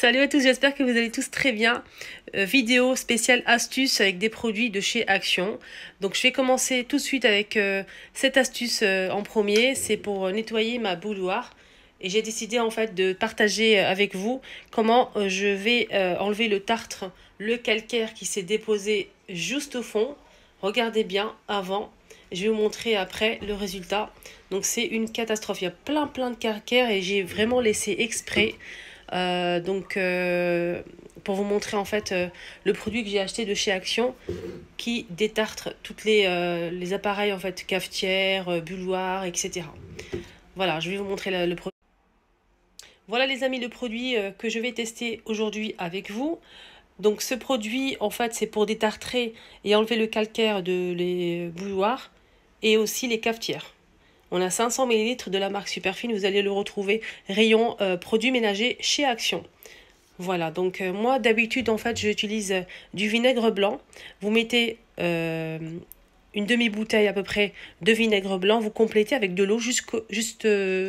Salut à tous, j'espère que vous allez tous très bien. Vidéo spéciale astuce avec des produits de chez Action. Donc je vais commencer tout de suite avec cette astuce en premier. C'est pour nettoyer ma bouilloire. Et j'ai décidé en fait de partager avec vous comment je vais enlever le tartre, le calcaire qui s'est déposé juste au fond. Regardez bien avant. Je vais vous montrer après le résultat. Donc c'est une catastrophe. Il y a plein de calcaire et j'ai vraiment laissé exprès. Pour vous montrer en fait le produit que j'ai acheté de chez Action qui détartre toutes les appareils en fait, cafetières, bouilloires, etc. Voilà, je vais vous montrer le produit. Voilà les amis, le produit que je vais tester aujourd'hui avec vous. Donc ce produit en fait c'est pour détartrer et enlever le calcaire de les bouilloires et aussi les cafetières. On a 500 ml de la marque Superfine. Vous allez le retrouver rayon produits ménagers chez Action. Voilà, donc moi d'habitude en fait j'utilise du vinaigre blanc. Vous mettez une demi-bouteille à peu près de vinaigre blanc. Vous complétez avec de l'eau juste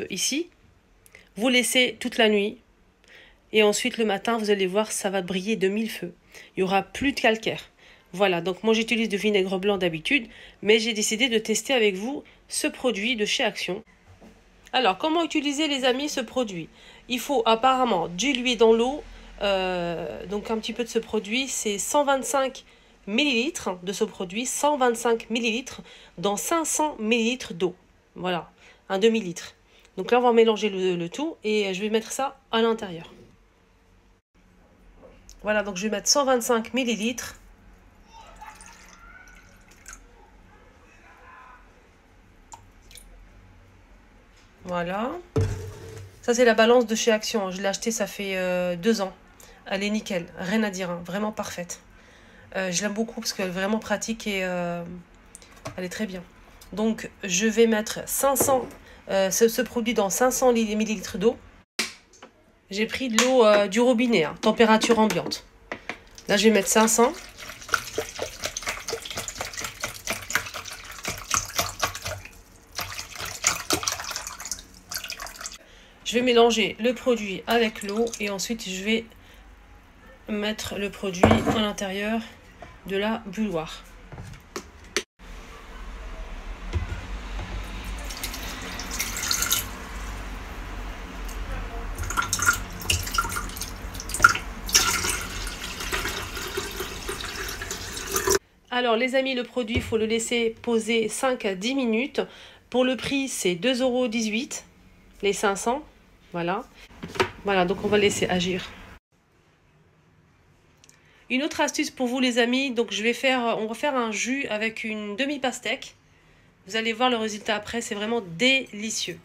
ici. Vous laissez toute la nuit. Et ensuite le matin vous allez voir ça va briller de mille feux. Il n'y aura plus de calcaire. Voilà, donc moi j'utilise du vinaigre blanc d'habitude, mais j'ai décidé de tester avec vous ce produit de chez Action. Alors, comment utiliser les amis ce produit? Il faut apparemment diluer dans l'eau, donc un petit peu de ce produit, c'est 125 ml de ce produit, 125 ml dans 500 ml d'eau. Voilà, un demi-litre. Donc là on va mélanger le tout et je vais mettre ça à l'intérieur. Voilà, donc je vais mettre 125 ml. Voilà. Ça, c'est la balance de chez Action. Je l'ai acheté, ça fait 2 ans. Elle est nickel. Rien à dire. Hein. Vraiment parfaite. Je l'aime beaucoup parce qu'elle est vraiment pratique et elle est très bien. Donc, je vais mettre 500, ce produit dans 500 ml d'eau. J'ai pris de l'eau du robinet, hein, température ambiante. Là, je vais mettre 500. Je vais mélanger le produit avec l'eau et ensuite je vais mettre le produit à l'intérieur de la bouilloire. Alors les amis, le produit, il faut le laisser poser 5 à 10 minutes. Pour le prix, c'est 2,18 €, les 500. Voilà. Voilà, donc on va laisser agir. Une autre astuce pour vous les amis, donc on va faire un jus avec une demi-pastèque. Vous allez voir le résultat après, c'est vraiment délicieux.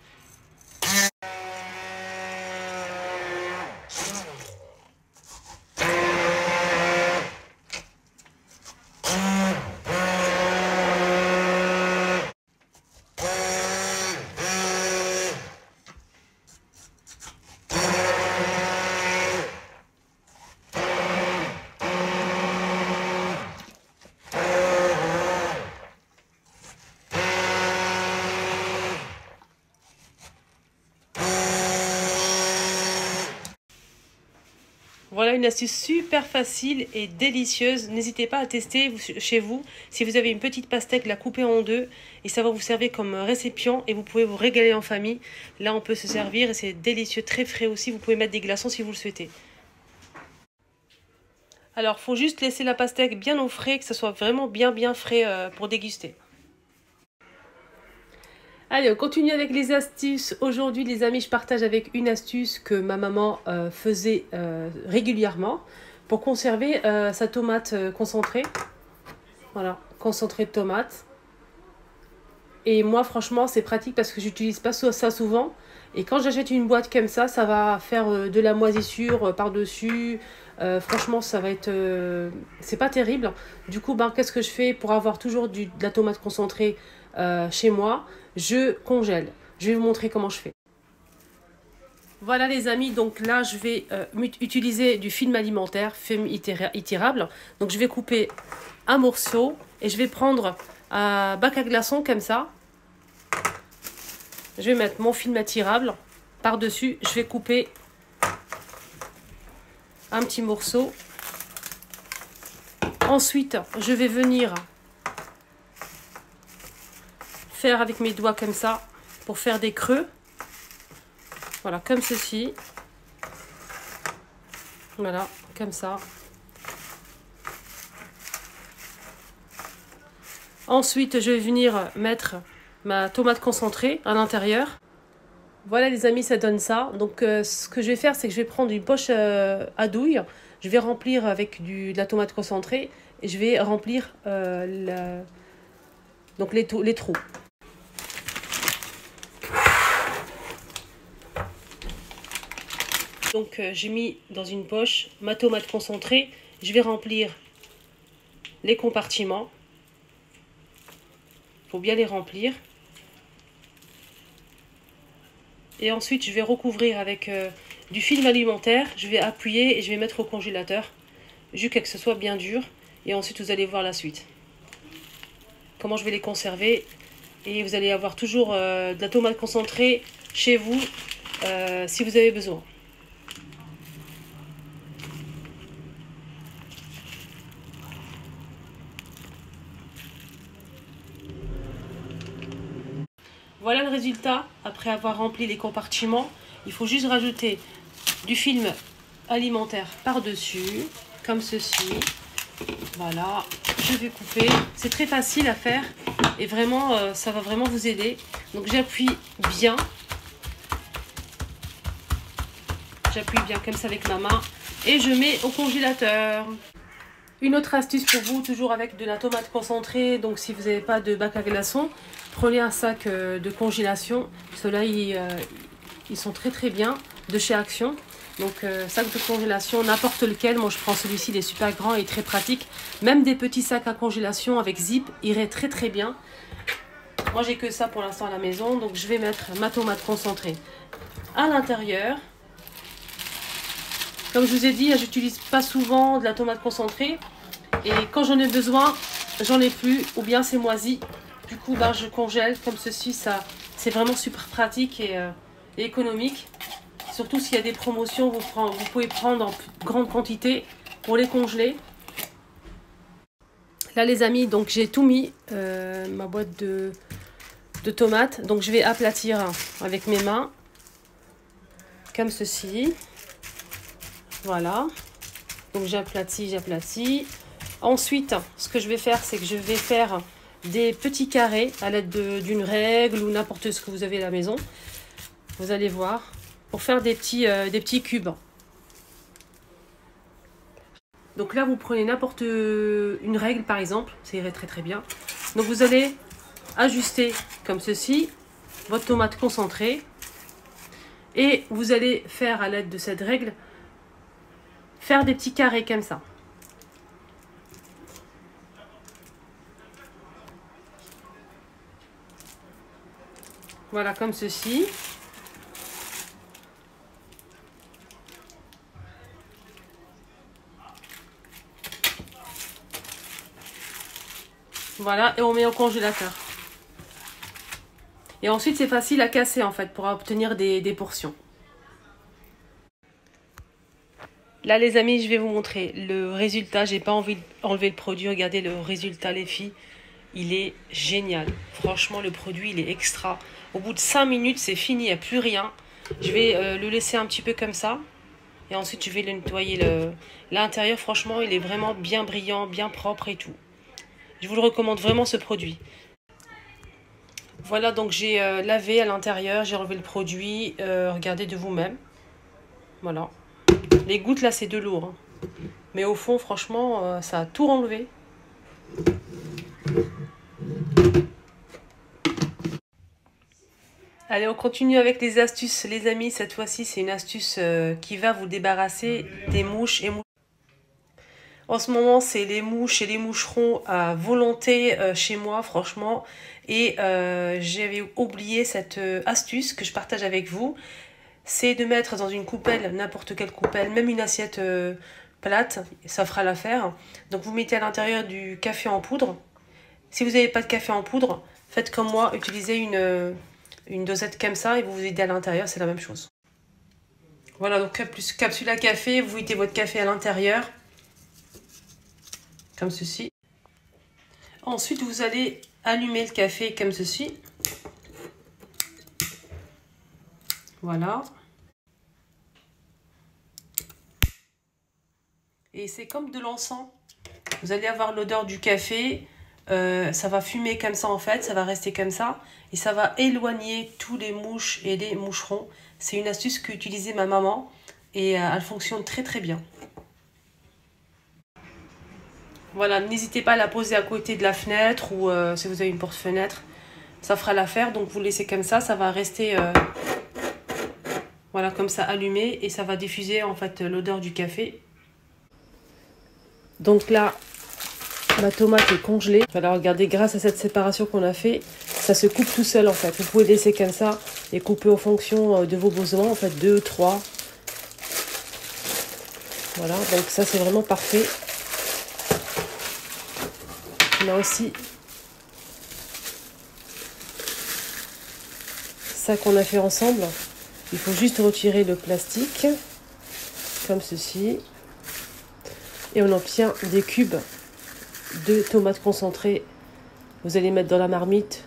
Voilà une astuce super facile et délicieuse. N'hésitez pas à tester chez vous. Si vous avez une petite pastèque, la couper en deux et ça va vous servir comme récipient et vous pouvez vous régaler en famille. Là, on peut se servir et c'est délicieux, très frais aussi. Vous pouvez mettre des glaçons si vous le souhaitez. Alors, il faut juste laisser la pastèque bien au frais, que ça soit vraiment bien frais pour déguster. Allez, on continue avec les astuces. Aujourd'hui, les amis, je partage avec une astuce que ma maman faisait régulièrement pour conserver sa tomate concentrée. Voilà, concentré de tomate. Et moi, franchement, c'est pratique parce que j'utilise pas ça souvent. Et quand j'achète une boîte comme ça va faire de la moisissure par-dessus. Franchement, ça va être... c'est pas terrible. Du coup, qu'est-ce que je fais pour avoir toujours de la tomate concentrée chez moi? Je congèle. Je vais vous montrer comment je fais. Voilà les amis, donc là, je vais utiliser du film alimentaire, film étirable. Donc, je vais couper un morceau et je vais prendre un bac à glaçons comme ça. Je vais mettre mon film étirable par-dessus. Je vais couper un petit morceau. Ensuite, je vais venir faire avec mes doigts comme ça pour faire des creux. Voilà, comme ceci. Voilà, comme ça. Ensuite, je vais venir mettre ma tomate concentrée à l'intérieur. Voilà les amis, ça donne ça. Donc ce que je vais faire, c'est que je vais prendre une poche à douille. Je vais remplir avec de la tomate concentrée. Et je vais remplir donc les trous. Donc j'ai mis dans une poche ma tomate concentrée. Je vais remplir les compartiments. Il faut bien les remplir. Et ensuite, je vais recouvrir avec du film alimentaire. Je vais appuyer et je vais mettre au congélateur jusqu'à ce que ce soit bien dur. Et ensuite, vous allez voir la suite. Comment je vais les conserver. Et vous allez avoir toujours de la tomate concentrée chez vous si vous avez besoin. Voilà le résultat après avoir rempli les compartiments. Il faut juste rajouter du film alimentaire par-dessus, comme ceci. Voilà, je vais couper. C'est très facile à faire et vraiment, ça va vraiment vous aider. Donc j'appuie bien. J'appuie bien comme ça avec ma main et je mets au congélateur. Une autre astuce pour vous, toujours avec de la tomate concentrée. Donc si vous n'avez pas de bac à glaçons, prenez un sac de congélation. Ceux-là, ils sont très très bien de chez Action. Donc sac de congélation, n'importe lequel. Moi je prends celui-ci, il est super grand et très pratique. Même des petits sacs à congélation avec zip iraient très très bien. Moi j'ai que ça pour l'instant à la maison. Donc je vais mettre ma tomate concentrée à l'intérieur. Comme je vous ai dit, j'utilise pas souvent de la tomate concentrée. Et quand j'en ai besoin, j'en ai plus. Ou bien c'est moisi. Du coup, bah, je congèle comme ceci. C'est vraiment super pratique et économique. Surtout s'il y a des promotions, vous pouvez prendre en grande quantité pour les congeler. Là les amis, donc j'ai tout mis. Ma boîte de tomates. Donc je vais aplatir avec mes mains. Comme ceci. Voilà, donc j'aplatis. Ensuite, ce que je vais faire, c'est que je vais faire des petits carrés à l'aide d'une règle ou n'importe ce que vous avez à la maison. Vous allez voir, pour faire des petits cubes. Donc là, vous prenez n'importe une règle, par exemple, ça irait très très bien. Donc vous allez ajuster comme ceci votre tomate concentrée et vous allez faire à l'aide de cette règle faire des petits carrés comme ça. Voilà, comme ceci. Voilà, et on met au congélateur. Et ensuite, c'est facile à casser en fait pour obtenir des portions. Là les amis, je vais vous montrer le résultat. J'ai pas envie d'enlever le produit. Regardez le résultat les filles. Il est génial. Franchement le produit il est extra. Au bout de 5 minutes c'est fini, il n'y a plus rien. Je vais le laisser un petit peu comme ça. Et ensuite je vais le nettoyer l'intérieur. Franchement il est vraiment bien brillant, bien propre et tout. Je vous le recommande vraiment ce produit. Voilà donc j'ai lavé à l'intérieur. J'ai enlevé le produit. Regardez de vous-même. Voilà. Les gouttes là c'est de l'eau, hein. Mais au fond franchement ça a tout enlevé. Allez on continue avec les astuces les amis. Cette fois-ci c'est une astuce qui va vous débarrasser des mouches et moucherons. En ce moment c'est les mouches et les moucherons à volonté chez moi franchement. Et j'avais oublié cette astuce que je partage avec vous. C'est de mettre dans une coupelle, n'importe quelle coupelle, même une assiette plate, ça fera l'affaire. Donc vous mettez à l'intérieur du café en poudre. Si vous n'avez pas de café en poudre, faites comme moi, utilisez une dosette comme ça et vous vous aidez à l'intérieur, c'est la même chose. Voilà, donc plus capsule à café, vous mettez votre café à l'intérieur, comme ceci. Ensuite, vous allez allumer le café comme ceci. Voilà. Et c'est comme de l'encens. Vous allez avoir l'odeur du café. Ça va fumer comme ça en fait. Ça va rester comme ça. Et ça va éloigner tous les mouches et les moucherons. C'est une astuce qu'utilisait ma maman. Et elle fonctionne très très bien. Voilà, n'hésitez pas à la poser à côté de la fenêtre ou si vous avez une porte-fenêtre. Ça fera l'affaire. Donc vous laissez comme ça. Ça va rester voilà, comme ça allumé. Et ça va diffuser en fait l'odeur du café. Donc là, ma tomate est congelée. Voilà, regardez, grâce à cette séparation qu'on a fait, ça se coupe tout seul en fait. Vous pouvez laisser comme ça et couper en fonction de vos besoins, en fait 2, 3. Voilà, donc ça c'est vraiment parfait. On a aussi ça qu'on a fait ensemble. Il faut juste retirer le plastique, comme ceci. Et on obtient des cubes de tomates concentrées. Vous allez mettre dans la marmite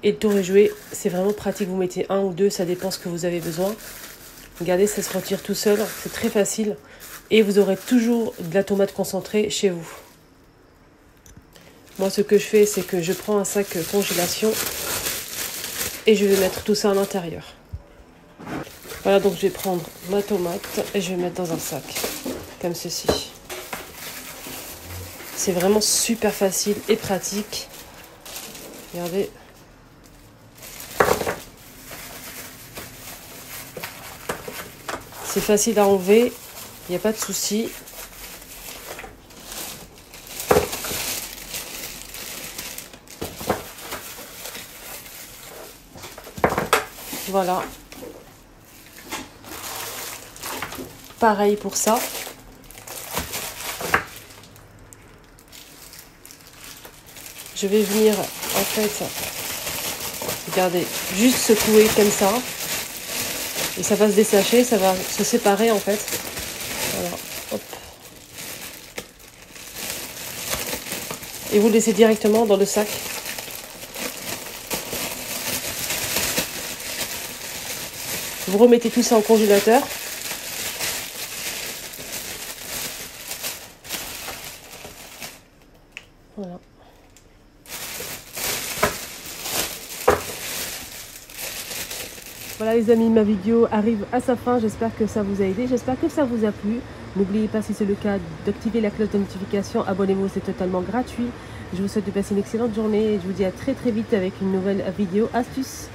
et le tour est joué. C'est vraiment pratique. Vous mettez 1 ou 2, ça dépend ce que vous avez besoin. Regardez, ça se retire tout seul. C'est très facile. Et vous aurez toujours de la tomate concentrée chez vous. Moi, ce que je fais, c'est que je prends un sac congélation et je vais mettre tout ça à l'intérieur. Voilà, donc je vais prendre ma tomate et je vais mettre dans un sac, comme ceci. C'est vraiment super facile et pratique. Regardez. C'est facile à enlever, il n'y a pas de souci. Voilà. Pareil pour ça. Je vais venir, en fait, regardez, juste secouer comme ça. Et ça va se dessécher, ça va se séparer, en fait. Voilà, hop. Et vous le laissez directement dans le sac. Vous remettez tout ça au congélateur. Voilà. Voilà les amis, ma vidéo arrive à sa fin. J'espère que ça vous a aidé. J'espère que ça vous a plu. N'oubliez pas, si c'est le cas, d'activer la cloche de notification. Abonnez-vous, c'est totalement gratuit. Je vous souhaite de passer une excellente journée et je vous dis à très très vite avec une nouvelle vidéo astuce.